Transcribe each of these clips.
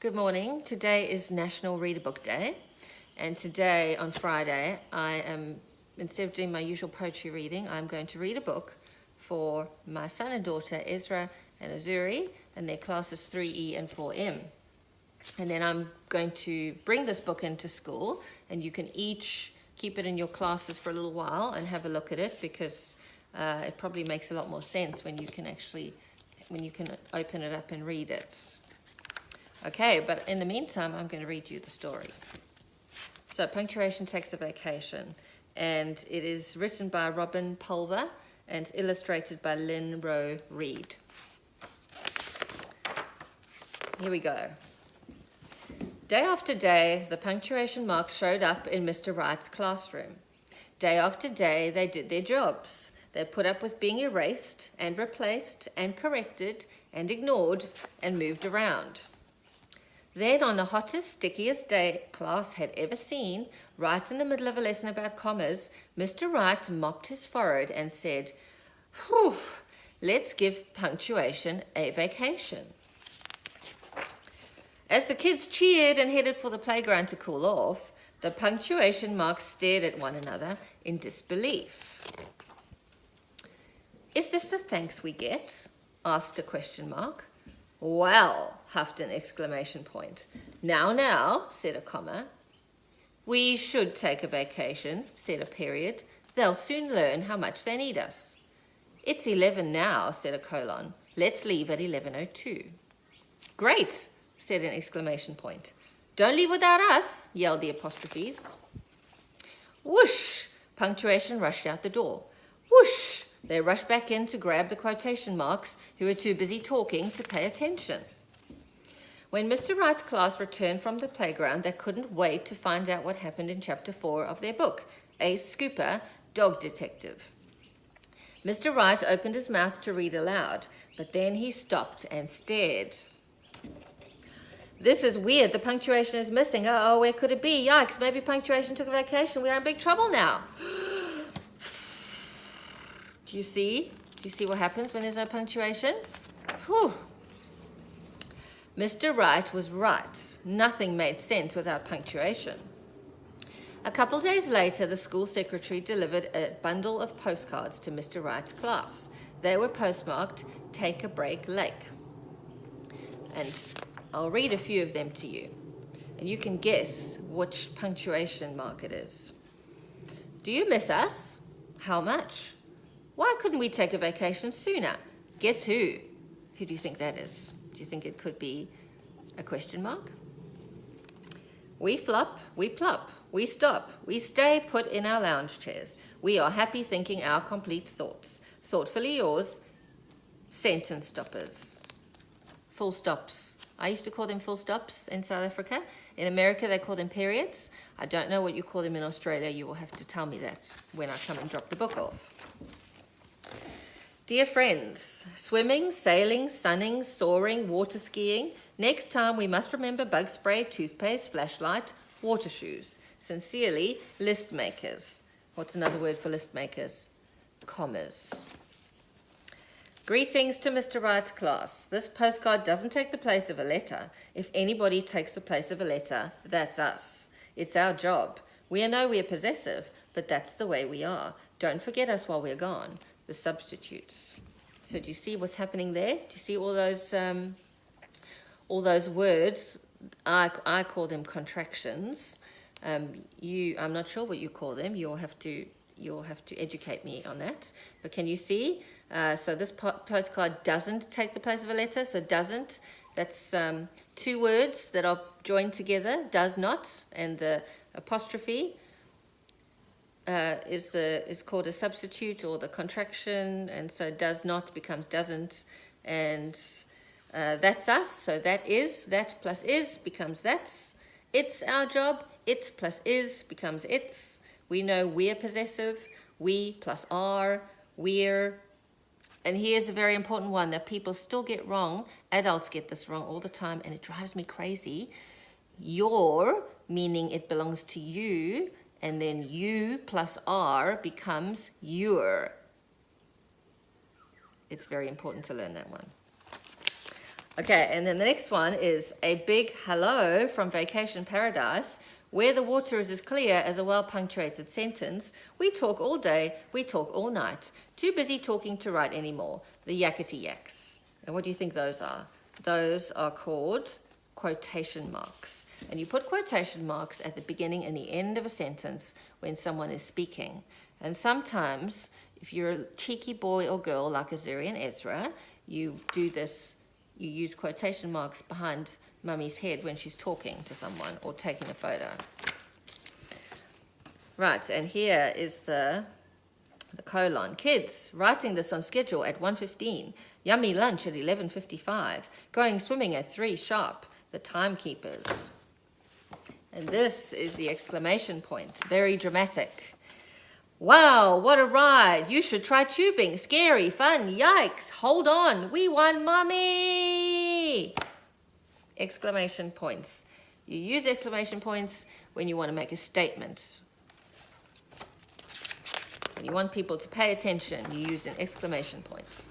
Good morning. Today is National Read a Book Day, and today on Friday instead of doing my usual poetry reading, I'm going to read a book for my son and daughter Ezra and Azuri, and their classes 3E and 4M. And then I'm going to bring this book into school, and you can each keep it in your classes for a little while and have a look at it, because it probably makes a lot more sense when you can open it up and read it. Okay, but in the meantime, I'm going to read you the story. So, Punctuation Takes a Vacation, and it is written by Pulver and illustrated by Lynn, Rowe, Reed. Here we go. Day after day, the punctuation marks showed up in Mr. Wright's classroom. Day after day, they did their jobs. They put up with being erased and replaced and corrected and ignored and moved around. Then, on the hottest, stickiest day class had ever seen, right in the middle of a lesson about commas, Mr. Wright mopped his forehead and said, "Whew, let's give punctuation a vacation." As the kids cheered and headed for the playground to cool off, the punctuation marks stared at one another in disbelief. "Is this the thanks we get?" asked a question mark. "Well," huffed an exclamation point. Now, said a comma. "We should take a vacation," said a period. "They'll soon learn how much they need us." "It's 11 now," said a colon. "Let's leave at 11:02. "Great," said an exclamation point. "Don't leave without us," yelled the apostrophes. Whoosh! Punctuation rushed out the door. Whoosh! They rushed back in to grab the quotation marks, who were too busy talking to pay attention. When Mr. Wright's class returned from the playground, they couldn't wait to find out what happened in Chapter 4 of their book, A Scooper, Dog Detective. Mr. Wright opened his mouth to read aloud, but then he stopped and stared. "This is weird. The punctuation is missing. Oh, where could it be? Yikes, maybe punctuation took a vacation. We are in big trouble now." Do you see? Do you see what happens when there's no punctuation? Whew. Mr. Wright was right. Nothing made sense without punctuation. A couple days later, the school secretary delivered a bundle of postcards to Mr. Wright's class. They were postmarked, "Take a Break Lake." And I'll read a few of them to you, and you can guess which punctuation mark it is. "Do you miss us? How much? Why couldn't we take a vacation sooner? Guess who?" Who do you think that is? Do you think it could be a question mark? "We flop, we plop, we stop, we stay put in our lounge chairs. We are happy thinking our complete thoughts. Thoughtfully yours." Sentence stoppers. Full stops. I used to call them full stops in South Africa. In America, they call them periods. I don't know what you call them in Australia. You will have to tell me that when I come and drop the book off. "Dear friends, swimming, sailing, sunning, soaring, water skiing. Next time we must remember bug spray, toothpaste, flashlight, water shoes. Sincerely, list makers." What's another word for list makers? Commas. "Greetings to Mr. Wright's class. This postcard doesn't take the place of a letter. If anybody takes the place of a letter, that's us. It's our job. We know we're possessive, but that's the way we are. Don't forget us while we're gone. The substitutes." So do you see what's happening there? Do you see all those words? I call them contractions. I'm not sure what you call them. You'll have to educate me on that. But can you see? So this postcard doesn't take the place of a letter. So doesn't, that's two words that are joined together, does not, and the apostrophe is called a substitute or the contraction, and so does not becomes doesn't, and that's us. So that plus is becomes that's. It's our job. It plus is becomes it's. We know we're possessive. We plus are, we're. And here's a very important one that people still get wrong. Adults get this wrong all the time, and it drives me crazy. Your, meaning it belongs to you, and then you plus are becomes your. It's very important to learn that one. Okay, and then the next one is a big hello from Vacation Paradise. Where the water is as clear as a well-punctuated sentence. We talk all day, we talk all night. Too busy talking to write anymore. The yakety yaks. And what do you think those are? Those are called quotation marks. And you put quotation marks at the beginning and the end of a sentence when someone is speaking. And sometimes, if you're a cheeky boy or girl like Azuri and Ezra, you do this. You use quotation marks behind Mummy's head when she's talking to someone or taking a photo. Right, and here is the colon. Kids, writing this on schedule at 1:15. Yummy lunch at 11:55. Going swimming at 3 sharp. The timekeepers. And this is the exclamation point. Very dramatic. Wow, what a ride. You should try tubing. Scary, fun, yikes. Hold on, we won, Mommy. Exclamation points. You use exclamation points when you want to make a statement. When you want people to pay attention, you use an exclamation point.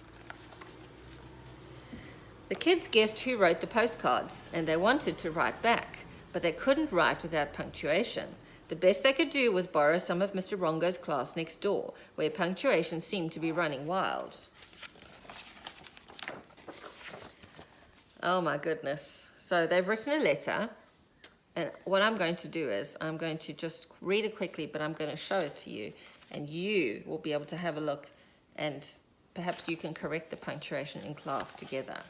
The kids guessed who wrote the postcards, and they wanted to write back, but they couldn't write without punctuation. The best they could do was borrow some of Mr. Rongo's class next door, where punctuation seemed to be running wild. Oh my goodness. So they've written a letter, and what I'm going to do is I'm going to just read it quickly, but I'm going to show it to you, and you will be able to have a look, and perhaps you can correct the punctuation in class together.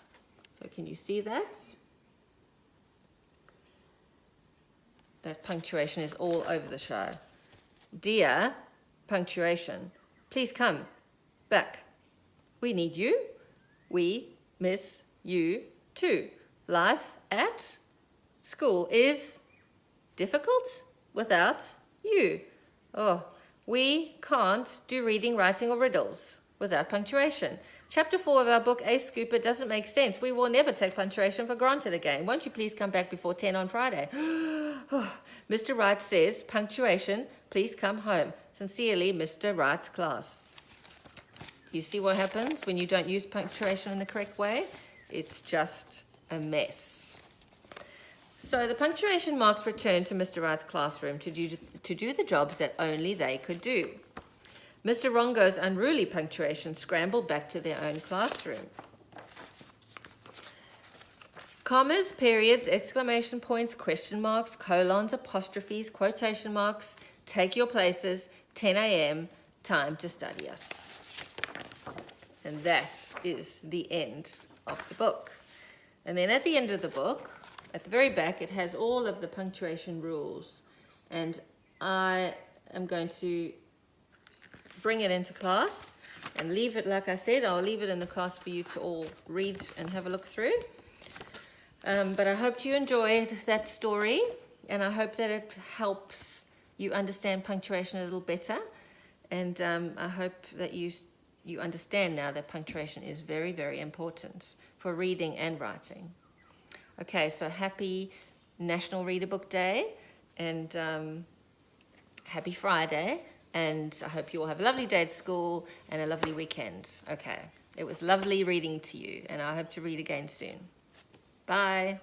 So can you see that? That punctuation is all over the show. Dear, punctuation, please come back. We need you. We miss you too. Life at school is difficult without you. Oh, we can't do reading, writing, or riddles without punctuation. Chapter 4 of our book, Ace Scooper, doesn't make sense. We will never take punctuation for granted again. Won't you please come back before 10 on Friday? Mr. Wright says, punctuation, please come home. Sincerely, Mr. Wright's class. Do you see what happens when you don't use punctuation in the correct way? It's just a mess. So the punctuation marks returned to Mr. Wright's classroom to do the jobs that only they could do. Mr. Rongo's unruly punctuation scrambled back to their own classroom. Commas, periods, exclamation points, question marks, colons, apostrophes, quotation marks, take your places, 10 a.m., time to study us. And that is the end of the book. And then at the end of the book, at the very back, it has all of the punctuation rules. And I am going to bring it into class and leave it, like I said, I'll leave it in the class for you to all read and have a look through. But I hope you enjoyed that story, and I hope that it helps you understand punctuation a little better. And I hope that you understand now that punctuation is very, very important for reading and writing. Okay, so happy National Reader Book Day, and happy Friday. And I hope you all have a lovely day at school and a lovely weekend. Okay, it was lovely reading to you, and I hope to read again soon. Bye.